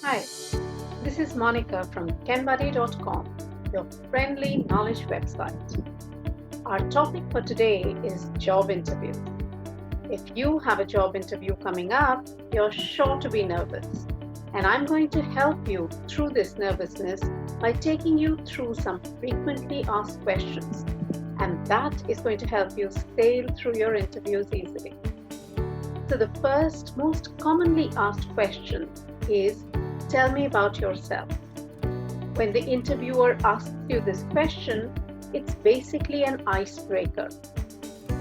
Hi, this is Monica from KenBuddy.com, your friendly knowledge website. Our topic for today is job interviews. If you have a job interview coming up, you're sure to be nervous. And I'm going to help you through this nervousness by taking you through some frequently asked questions. And that is going to help you sail through your interviews easily. So the first, most commonly asked question is, tell me about yourself. When the interviewer asks you this question, it's basically an icebreaker.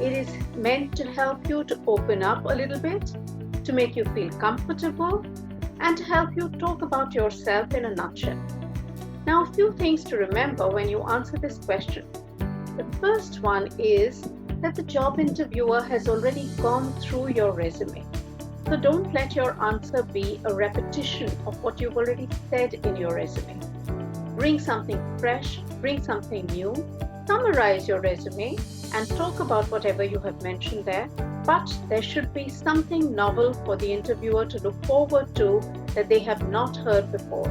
It is meant to help you to open up a little bit, to make you feel comfortable, and to help you talk about yourself in a nutshell. Now, a few things to remember when you answer this question. The first one is that the job interviewer has already gone through your resume. So don't let your answer be a repetition of what you've already said in your resume. Bring something fresh, bring something new, summarize your resume and talk about whatever you have mentioned there, but there should be something novel for the interviewer to look forward to that they have not heard before.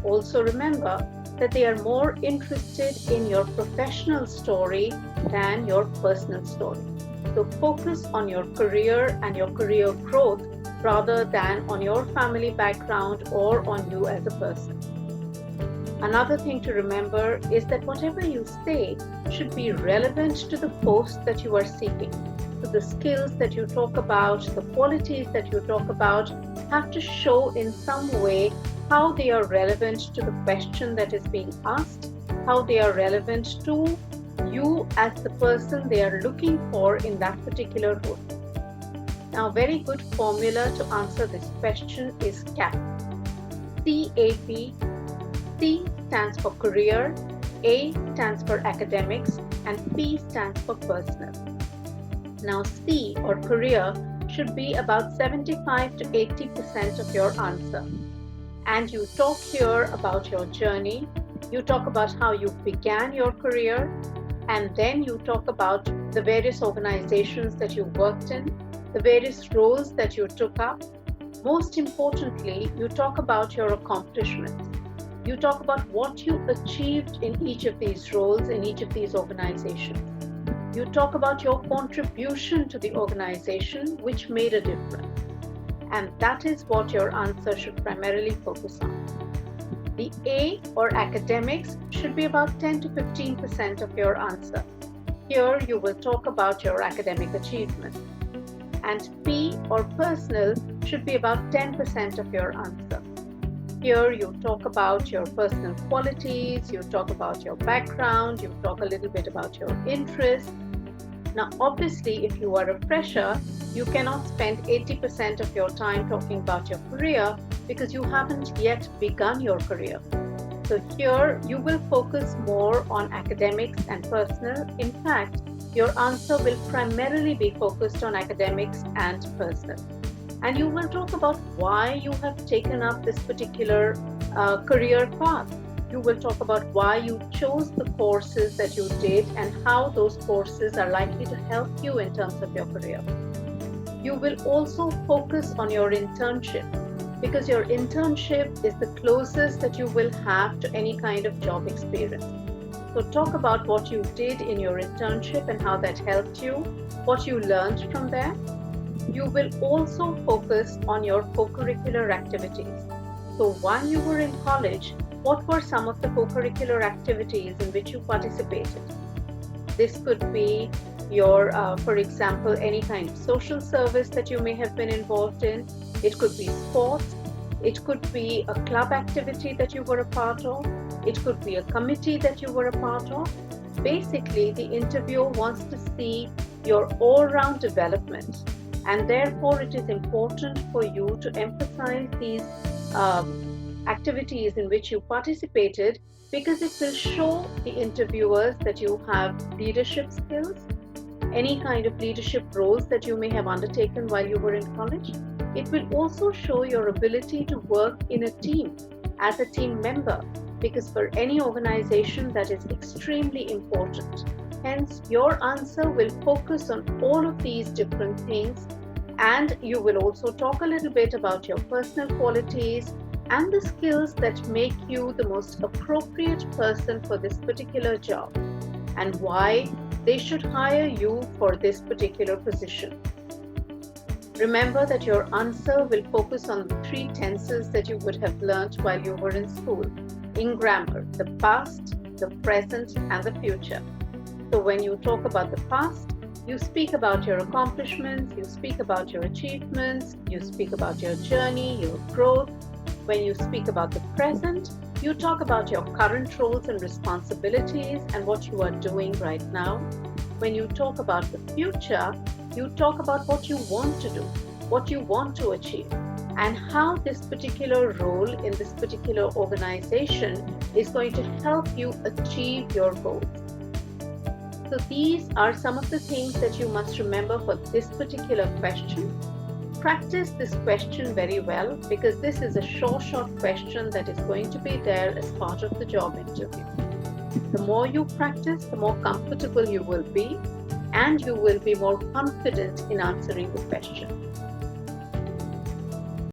Also remember that they are more interested in your professional story than your personal story. So focus on your career and your career growth rather than on your family background or on you as a person. Another thing to remember is that whatever you say should be relevant to the post that you are seeking. So the skills that you talk about, the qualities that you talk about have to show in some way how they are relevant to the question that is being asked, how they are relevant to you as the person they are looking for in that particular role. Now, a very good formula to answer this question is CAP. C-A-P. C stands for career, A stands for academics, and P stands for personal. Now, C or career should be about 75 to 80% of your answer. And you talk here about your journey, you talk about how you began your career, and then you talk about the various organizations that you worked in, the various roles that you took up. Most importantly, you talk about your accomplishments. You talk about what you achieved in each of these roles, in each of these organizations. You talk about your contribution to the organization, which made a difference. And that is what your answer should primarily focus on. The A or academics should be about 10 to 15% of your answer. Here you will talk about your academic achievement. And P or personal should be about 10% of your answer. Here you talk about your personal qualities, you talk about your background, you talk a little bit about your interests. Now, obviously, if you are a fresher, you cannot spend 80% of your time talking about your career because you haven't yet begun your career. So here you will focus more on academics and personal. In fact, your answer will primarily be focused on academics and personal. And you will talk about why you have taken up this particular career path. You will talk about why you chose the courses that you did and how those courses are likely to help you in terms of your career. You will also focus on your internship because your internship is the closest that you will have to any kind of job experience. So talk about what you did in your internship and how that helped you, what you learned from there. You will also focus on your co-curricular activities. So while you were in college, what were some of the co-curricular activities in which you participated? This could be your, for example, any kind of social service that you may have been involved in. It could be sports. It could be a club activity that you were a part of. It could be a committee that you were a part of. Basically, the interviewer wants to see your all-round development. And therefore, it is important for you to emphasize these activities in which you participated because it will show the interviewers that you have leadership skills, any kind of leadership roles that you may have undertaken while you were in college. It will also show your ability to work in a team as a team member because for any organization that is extremely important. Hence, your answer will focus on all of these different things, and you will also talk a little bit about your personal qualities, and the skills that make you the most appropriate person for this particular job, and why they should hire you for this particular position. Remember that your answer will focus on the 3 tenses that you would have learnt while you were in school. In grammar, the past, the present, and the future. So when you talk about the past, you speak about your accomplishments, you speak about your achievements, you speak about your journey, your growth. When you speak about the present, you talk about your current roles and responsibilities and what you are doing right now. When you talk about the future, you talk about what you want to do, what you want to achieve, and how this particular role in this particular organization is going to help you achieve your goals. So these are some of the things that you must remember for this particular question. Practice this question very well, because this is a short question that is going to be there as part of the job interview. The more you practice, the more comfortable you will be, and you will be more confident in answering the question.